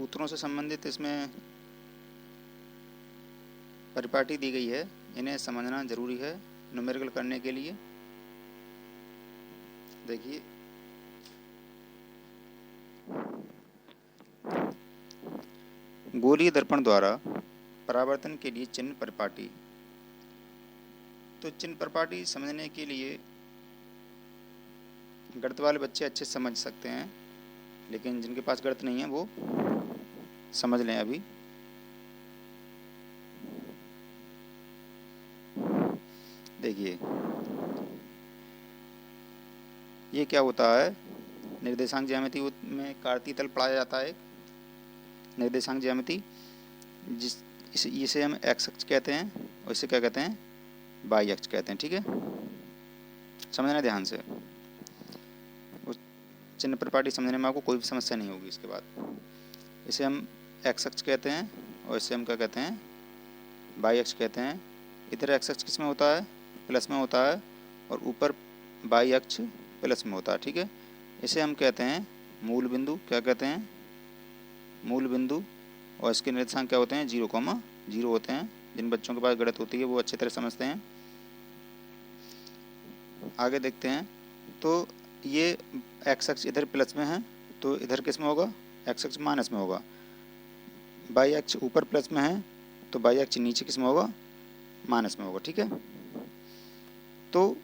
सूत्रों से संबंधित इसमें परिपाटी दी गई है, इन्हें समझना जरूरी है न्यूमेरिकल करने के लिए। देखिए, गोलीय दर्पण द्वारा परावर्तन के लिए चिन्ह परिपाटी। तो चिन्ह परिपाटी समझने के लिए गणित वाले बच्चे अच्छे से समझ सकते हैं, लेकिन जिनके पास गणित नहीं है वो समझ लें। अभी देखिए, ये क्या होता है, निर्देशांक ज्यामिति में कार्तीय तल पढ़ाया जाता है। निर्देशांक ज्यामिति इसे हम एक्स अक्ष कहते हैं और इसे क्या कहते हैं, वाई अक्ष कहते हैं। ठीक है, समझना ध्यान से। उस चिन्ह परिपाटी समझने में आपको कोई भी समस्या नहीं होगी। इसके बाद इसे हम एक्स अक्ष कहते हैं और इसे हम क्या कहते हैं, वाई अक्ष कहते हैं। इधर एक्स अक्ष किस में होता है, प्लस में होता है, और ऊपर वाई अक्ष प्लस में होता है। ठीक है, इसे हम कहते हैं मूल बिंदु। क्या कहते हैं, मूल बिंदु। और इसके निर्देशांक क्या होते हैं, 0,0 होते हैं। जिन बच्चों के पास गणित होती है वो अच्छी तरह समझते हैं। आगे देखते हैं। तो ये एक्स अक्ष इधर प्लस में है, तो इधर किस में होगा, एक्स अक्ष माइनस में होगा। वाई अक्ष ऊपर प्लस में है, तो वाई अक्ष नीचे किस में होगा, माइनस में होगा। ठीक है, तो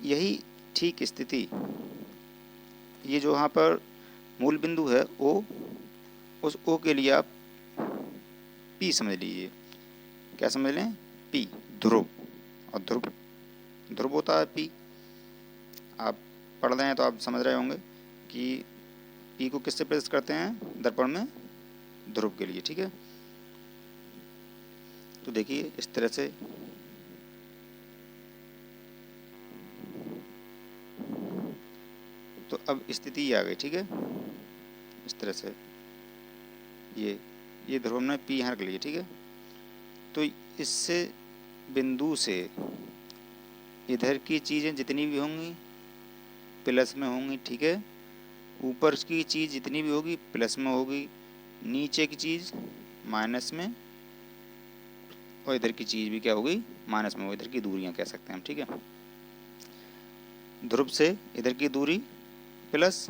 यही ठीक स्थिति, ये जो यहाँ पर मूल बिंदु है ओ, उस ओ के लिए आप पी समझ लीजिए। क्या समझ लें, पी, ध्रुव। और ध्रुव होता है पी। आप पढ़ रहे हैं तो आप समझ रहे होंगे कि पी को किससे प्रदर्शित करते हैं, दर्पण में ध्रुव के लिए। ठीक है, तो देखिए इस तरह से तो अब स्थिति आ गई। ठीक है, इस तरह से ये ध्रुव में पी यहाँ रख लीजिए। ठीक है, तो इससे बिंदु से इधर की चीज़ें जितनी भी होंगी प्लस में होंगी। ठीक है, ऊपर की चीज़ जितनी भी होगी प्लस में होगी, नीचे की चीज़ माइनस में, और इधर की चीज़ भी क्या होगी, माइनस में होगी। इधर की दूरियां कह सकते हैं हम। ठीक है, ध्रुव से इधर की दूरी प्लस,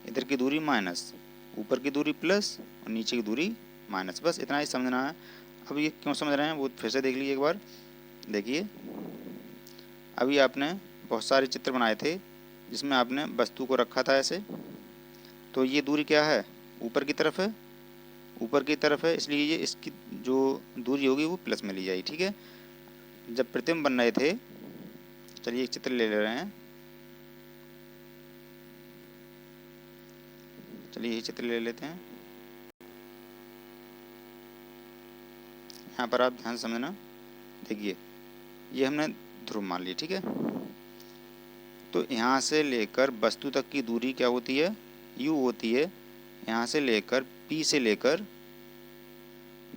इधर की दूरी माइनस, ऊपर की दूरी प्लस और नीचे की दूरी माइनस। बस इतना ही समझना है। अब ये क्यों समझ रहे हैं वो फिर से देख लीजिए एक बार। देखिए, अभी आपने बहुत सारे चित्र बनाए थे जिसमें आपने वस्तु को रखा था ऐसे, तो ये दूरी क्या है, ऊपर की तरफ है, ऊपर की तरफ है, इसलिए ये इसकी जो दूरी होगी वो प्लस में ली जाएगी। ठीक है, जब प्रतिबिंब बन रहे थे, चलिए एक चित्र ले रहे हैं, चलिए ये चित्र ले लेते हैं। यहाँ पर आप ध्यान समझना। देखिए, ये हमने ध्रुव मान लिया। ठीक है, तो यहाँ से लेकर वस्तु तक की दूरी क्या होती है, u होती है। यहाँ से लेकर P से लेकर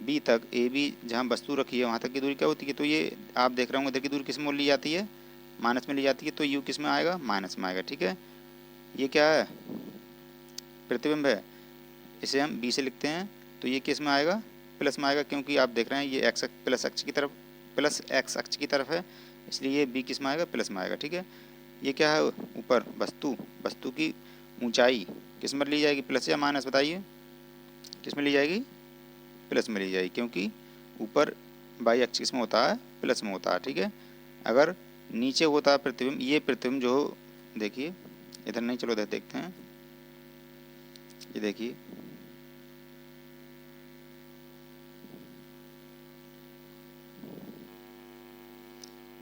B तक, ए बी जहाँ वस्तु रखी है वहाँ तक की दूरी क्या होती है। तो ये आप देख रहे होंगे इधर की दूरी किस में ली जाती है, माइनस में ली जाती है, तो u किस में आएगा, माइनस में आएगा। ठीक है, ये क्या है, प्रतिबिंब है, इसे हम B से लिखते हैं, तो ये किस में आएगा, प्लस में आएगा, क्योंकि आप देख रहे हैं ये एक्स प्लस अक्ष की तरफ, प्लस एक्स अक्ष की तरफ है, इसलिए ये B किस में आएगा, प्लस में आएगा। ठीक है, ये क्या है, ऊपर वस्तु की ऊंचाई किस में ली जाएगी, प्लस या माइनस, बताइए किस में ली जाएगी, प्लस में ली जाएगी, क्योंकि ऊपर वाई अक्ष किस में होता है, प्लस में होता है। ठीक है, अगर नीचे होता है प्रतिबिंब, ये प्रतिबिंब जो देखिए इधर नहीं, चलो इधर देखते हैं। ये देखिए,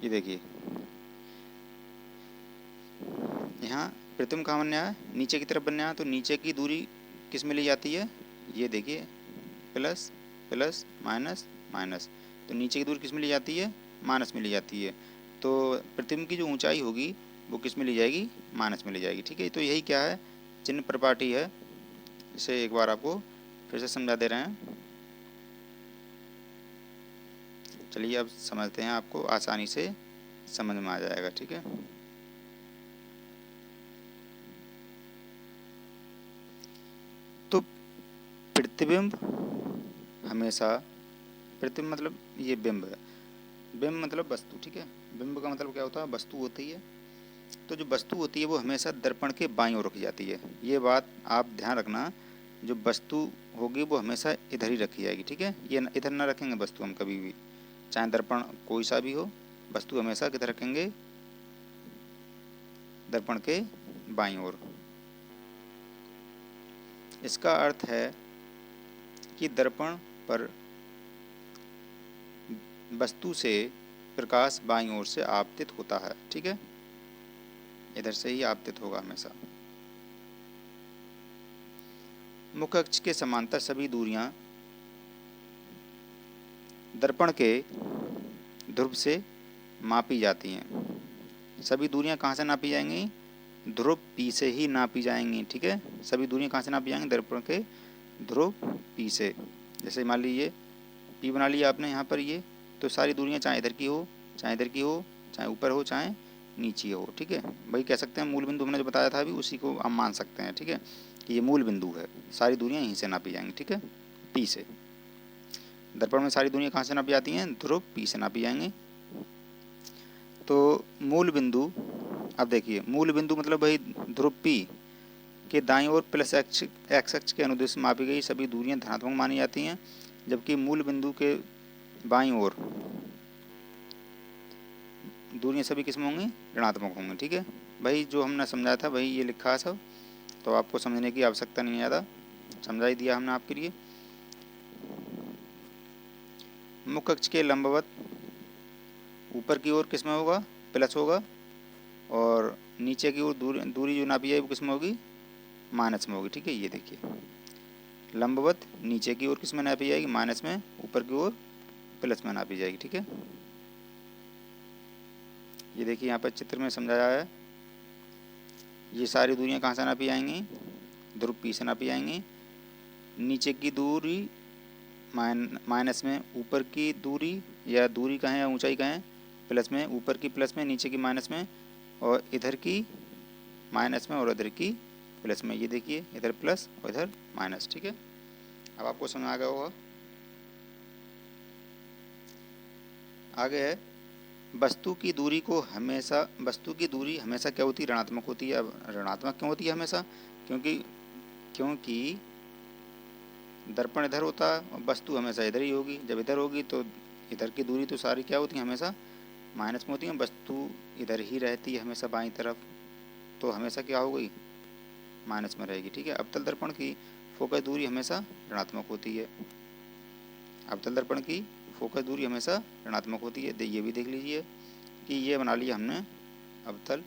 ये देखिए यहाँ प्रतिबिंब कहाँ बनने आया, नीचे की तरफ बनने आया, तो नीचे की दूरी किस में ली जाती है, ये देखिए प्लस प्लस माइनस माइनस, तो नीचे की दूरी किस में ली जाती है, माइनस में ली जाती है। तो प्रतिबिंब की जो ऊंचाई होगी वो किस में ली जाएगी, माइनस में ली जाएगी। ठीक है, तो यही क्या है, चिन्ह परिपाटी है। इसे एक बार आपको फिर से समझा दे रहे हैं। चलिए अब समझते हैं, आपको आसानी से समझ में आ जाएगा। ठीक है, तो प्रतिबिंब हमेशा, प्रतिबिंब मतलब ये बिंब है, बिंब मतलब वस्तु, ठीक है। बिंब का मतलब क्या होता है, वस्तु होती है। तो जो वस्तु होती है वो हमेशा दर्पण के बाईं ओर रखी जाती है। ये बात आप ध्यान रखना, जो वस्तु होगी वो हमेशा इधर ही रखी जाएगी, ठीक है। ये इधर ना रखेंगे वस्तु हम कभी भी, चाहे दर्पण कोई सा भी हो, वस्तु हमेशा किधर रखेंगे, दर्पण के बाईं ओर। इसका अर्थ है कि दर्पण पर वस्तु से प्रकाश बाईं ओर से आपतित होता है, ठीक है, इधर से ही आपतित होगा हमेशा। मुख्य अक्ष के समांतर सभी दूरियां दर्पण के ध्रुव से मापी जाती हैं। सभी दूरियां कहाँ से नापी जाएंगी, ध्रुव P से ही नापी जाएंगी, ठीक है। सभी दूरियां कहाँ से नापी जाएंगी, दर्पण के ध्रुव P से। जैसे मान लीजिए P बना लिया आपने यहाँ पर, ये तो सारी दूरियां चाहे इधर की हो, चाहे इधर की हो, चाहे ऊपर हो, चाहे नीचे हो, ठीक है। वही कह सकते हैं मूल बिंदु हमने जो बताया था अभी, उसी को हम मान सकते हैं, ठीक है, कि ये मूल बिंदु है। सारी दूरियां यहीं से नापी जाएंगी, ठीक है, P से। दर्पण में सारी दूरियां कहाँ से नापी जाती हैं, ध्रुव P से नापी जाएंगी। तो मूल बिंदु, अब देखिए मूल बिंदु मतलब भाई ध्रुव P के दाईं ओर प्लस एक्स अक्ष के अनुदिश मापी गई सभी दूरियां धनात्मक मानी जाती हैं, जबकि मूल बिंदु के बाईं ओर दूरियां सभी किस में होंगी, ऋणात्मक होंगी, ठीक है। भाई जो हमने समझाया था भाई ये लिखा है सब, तो आपको समझने की आवश्यकता नहीं है, ज़्यादा समझा ही दिया हमने आपके लिए। मुख्य अक्ष के लंबवत ऊपर की ओर किस में होगा, प्लस होगा, और नीचे की ओर दूरी जो नापी जाएगी वो किस में होगी, माइनस में होगी, ठीक है। ये देखिए लंबवत नीचे की ओर किस में नापी जाएगी, माइनस में, ऊपर की ओर प्लस में नापी जाएगी, ठीक है। ये देखिए यहाँ पर चित्र में समझाया है, ये सारी दूरियां कहाँ से नापी जाएंगी, ध्रुव P से नापी जाएंगी। नीचे की दूरी माइनस में, ऊपर की दूरी या दूरी कहें या ऊंचाई कहें प्लस में, ऊपर की प्लस में, नीचे की माइनस में, और इधर की माइनस में और इधर की प्लस में। ये देखिए इधर प्लस और इधर माइनस, ठीक है। अब आपको समझ आ गया होगा। आगे है वस्तु की दूरी हमेशा क्या होती है, ऋणात्मक होती है। अब ऋणात्मक क्यों होती है हमेशा, क्योंकि दर्पण इधर होता है और वस्तु हमेशा इधर ही होगी। जब इधर होगी तो इधर की दूरी तो सारी क्या होती है, हमेशा माइनस में होती है, वस्तु इधर ही रहती है हमेशा बाईं तरफ, तो हमेशा क्या हो गई, माइनस में रहेगी, ठीक है। अवतल दर्पण की फोकस दूरी हमेशा ऋणात्मक होती है। अवतल दर्पण की फोकस दूरी हमेशा ऋणात्मक होती है। ये भी देख लीजिए कि ये बना लिया हमने अवतल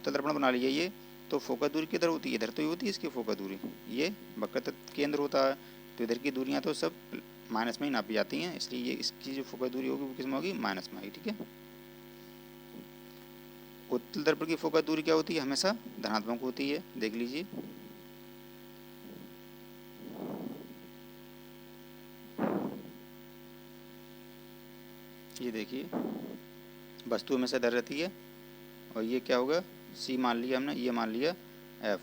दर्पण बना लिया ये, तो फोकस दूरी किधर होती है, इधर तो ही होती है इसकी फोकस दूरी, ये वक्रता केंद्र होता है, तो इधर की दूरियां तो सब माइनस में ही नापी जाती हैं, इसलिए ये इसकी जो फोकस दूरी होगी वो किस में होगी, माइनस में आएगी, ठीक है। उत्तल दर्पण की फोकस दूरी क्या होती है, हमेशा धनात्मक होती है, देख लीजिए। ये देखिए वस्तु हमेशा इधर रहती है, और ये क्या होगा, C मान लिया हमने, ये मान लिया F,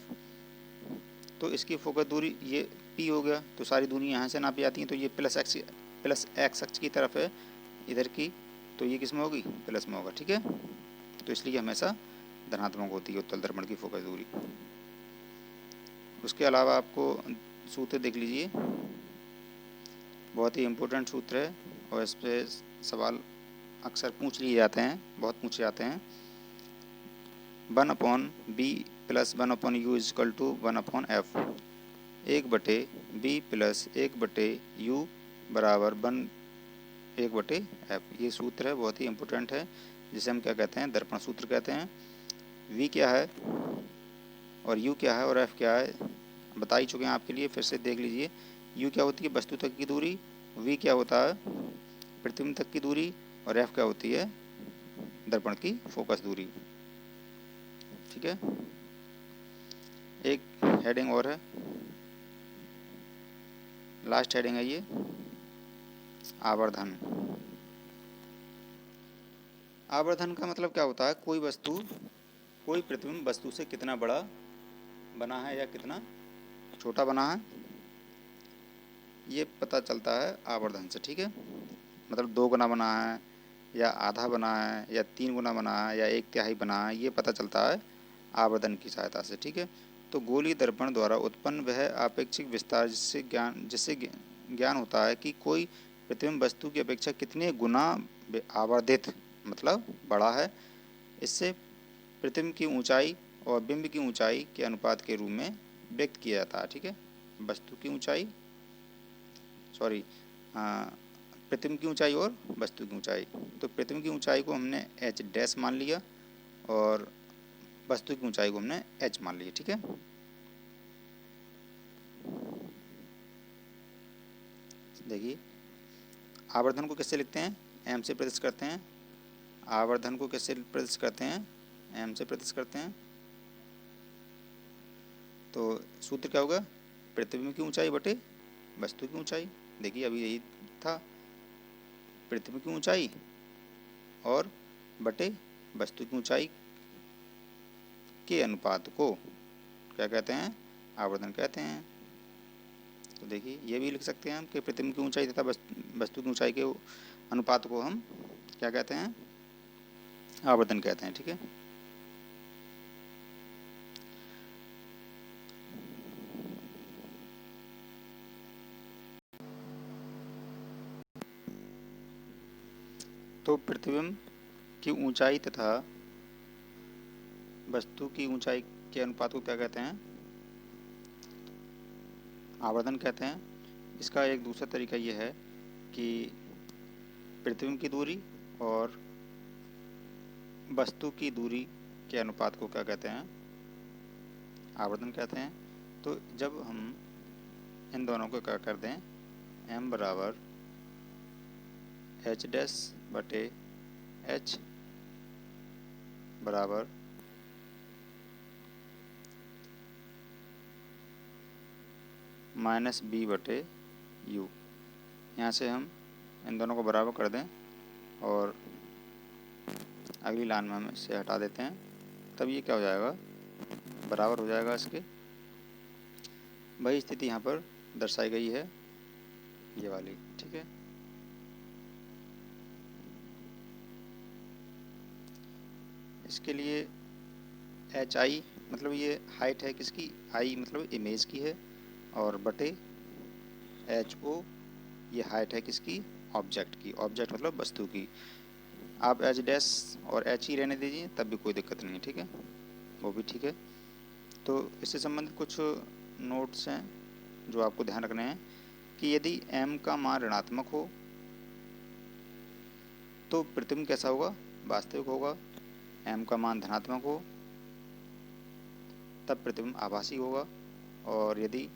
तो इसकी फोकस दूरी ये P हो गया, तो सारी दूरी यहाँ से नापी जाती हैं, तो ये प्लस एक्स अक्ष की तरफ है इधर की, तो ये किस में होगी, प्लस में होगा, ठीक है। तो इसलिए हमेशा धनात्मक होती है उत्तल दर्पण की फोकस दूरी। उसके अलावा आपको सूत्र देख लीजिए, बहुत ही इम्पोर्टेंट सूत्र है, और इस पर सवाल अक्सर पूछ लिए जाते हैं, बहुत पूछे जाते हैं। 1/b plus 1/u is equal to 1/f, 1/b plus 1/u बराबर 1/f। ये सूत्र है, बहुत ही इम्पोर्टेंट है, जिसे हम क्या कहते हैं, दर्पण सूत्र कहते हैं। v क्या है और u क्या है और f क्या है बता ही चुके हैं आपके लिए, फिर से देख लीजिए। u क्या होती है, वस्तु तक की दूरी, v क्या होता है, प्रतिबिंब तक की दूरी, और f क्या होती है, दर्पण की फोकस दूरी, ठीक है। एक हेडिंग और है, लास्ट हेडिंग है ये, आवर्धन। आवर्धन का मतलब क्या होता है, कोई प्रतिबिंब वस्तु से कितना बड़ा बना है या कितना छोटा बना है, ये पता चलता है आवर्धन से, ठीक है। मतलब 2 गुना बना है या आधा बना है या 3 गुना बना है या 1/3 बना है, ये पता चलता है आवर्धन की सहायता से, ठीक है। तो गोलीय दर्पण द्वारा उत्पन्न वह आपेक्षिक विस्तार जिससे ज्ञान होता है कि कोई प्रतिबिंब वस्तु की अपेक्षा कितने गुना आवर्धित मतलब बड़ा है। इससे प्रतिबिंब की ऊंचाई और बिंब की ऊंचाई के अनुपात के रूप में व्यक्त किया जाता है, ठीक है। वस्तु की ऊंचाई प्रतिबिंब की ऊंचाई और वस्तु की ऊंचाई। तो प्रतिबिंब की ऊंचाई को हमने h डैश मान लिया और वस्तु की ऊंचाई को हमने h मान लिया, ठीक है। देखिए आवर्धन को कैसे लिखते हैं, m से प्रदर्शित करते हैं। आवर्धन को कैसे प्रदर्शित करते हैं, m से प्रदर्शित करते हैं। तो सूत्र क्या होगा, प्रतिबिंब की ऊंचाई बटे वस्तु की ऊंचाई। देखिए अभी यही था, प्रतिबिंब की ऊंचाई और बटे वस्तु की ऊंचाई के अनुपात को क्या कहते हैं, आवर्धन कहते हैं। तो देखिए ये भी लिख सकते हैं हम कि प्रतिबिंब की ऊंचाई तथा वस्तु की ऊंचाई के अनुपात को हम क्या कहते हैं, आवर्धन कहते हैं, ठीक है। तो प्रतिबिंब की ऊंचाई तथा वस्तु की ऊंचाई के अनुपात को क्या कहते हैं, आवर्धन कहते हैं। इसका एक दूसरा तरीका यह है कि प्रतिबिंब की दूरी और वस्तु की दूरी के अनुपात को क्या कहते हैं, आवर्धन कहते हैं। तो जब हम इन दोनों को क्या कर दें, m बराबर h डैश बटे h बराबर -b बटे u, यहाँ से हम इन दोनों को बराबर कर दें और अगली लाइन में हम इसे हटा देते हैं, तब ये क्या हो जाएगा, बराबर हो जाएगा इसके। वही स्थिति यहाँ पर दर्शाई गई है, ये वाली, ठीक है। इसके लिए एच आई मतलब ये हाइट है किसकी, आई मतलब इमेज की है, और बटे एच ओ ये हाइट है किसकी, ऑब्जेक्ट की। ऑब्जेक्ट मतलब वस्तु की। आप एच डैश और एच ही रहने दीजिए तब भी कोई दिक्कत नहीं है, ठीक है, वो भी ठीक है। तो इससे संबंधित कुछ नोट्स हैं जो आपको ध्यान रखने हैं कि यदि m का मान ऋणात्मक हो तो प्रतिबिंब कैसा होगा, वास्तविक होगा। m का मान धनात्मक हो तब प्रतिबिंब आभासी होगा। और यदि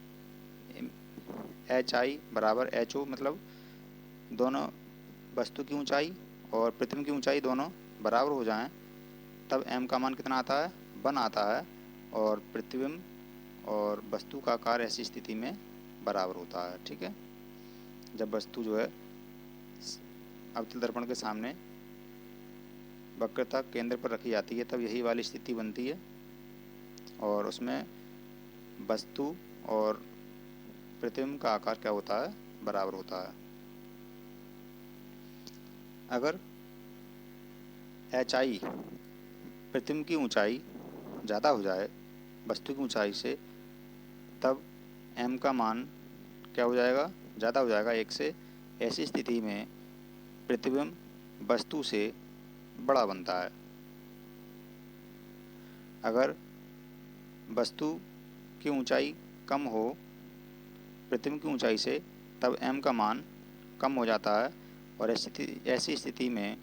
एच आई बराबर एच ओ मतलब दोनों वस्तु की ऊंचाई और प्रतिबिंब की ऊंचाई दोनों बराबर हो जाएं, तब m का मान कितना आता है, 1 आता है, और प्रतिबिंब और वस्तु का आकार ऐसी स्थिति में बराबर होता है, ठीक है। जब वस्तु जो है अवतल दर्पण के सामने वक्रता केंद्र पर रखी जाती है तब यही वाली स्थिति बनती है और उसमें वस्तु और प्रतिबिंब का आकार क्या होता है, बराबर होता है। अगर एच आई प्रतिबिंब की ऊंचाई ज़्यादा हो जाए वस्तु की ऊंचाई से, तब m का मान क्या हो जाएगा, ज़्यादा हो जाएगा 1 से। ऐसी स्थिति में प्रतिबिंब वस्तु से बड़ा बनता है। अगर वस्तु की ऊंचाई कम हो प्रतिबिंब की ऊंचाई से, तब m का मान कम हो जाता है और ऐसी स्थिति में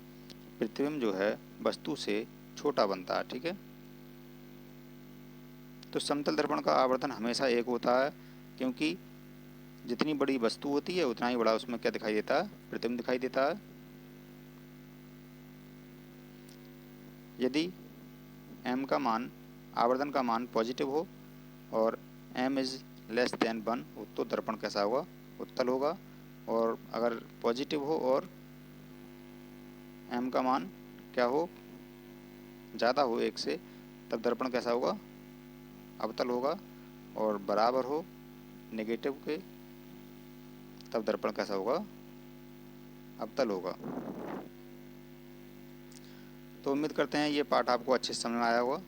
प्रतिबिंब जो है वस्तु से छोटा बनता है, ठीक है। तो समतल दर्पण का आवर्धन हमेशा 1 होता है, क्योंकि जितनी बड़ी वस्तु होती है उतना ही बड़ा उसमें क्या दिखाई देता है, प्रतिबिंब दिखाई देता है। यदि m का मान, आवर्धन का मान पॉजिटिव हो और m इज़ लेस देन 1 तो दर्पण कैसा होगा, उत्तल होगा। और अगर पॉजिटिव हो और m का मान क्या हो, ज़्यादा हो 1 से, तब दर्पण कैसा होगा, अवतल होगा। और बराबर हो नेगेटिव के तब दर्पण कैसा होगा, अवतल होगा। तो उम्मीद करते हैं ये पाठ आपको अच्छे से समझ में आया होगा।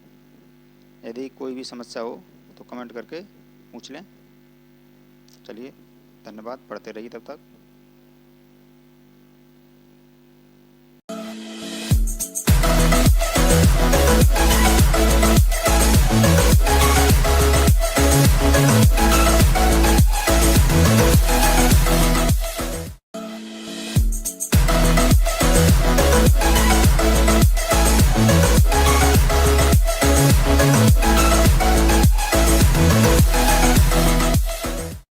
यदि कोई भी समस्या हो तो कमेंट करके पूछ लें। चलिए, धन्यवाद, पढ़ते रहिए तब तक।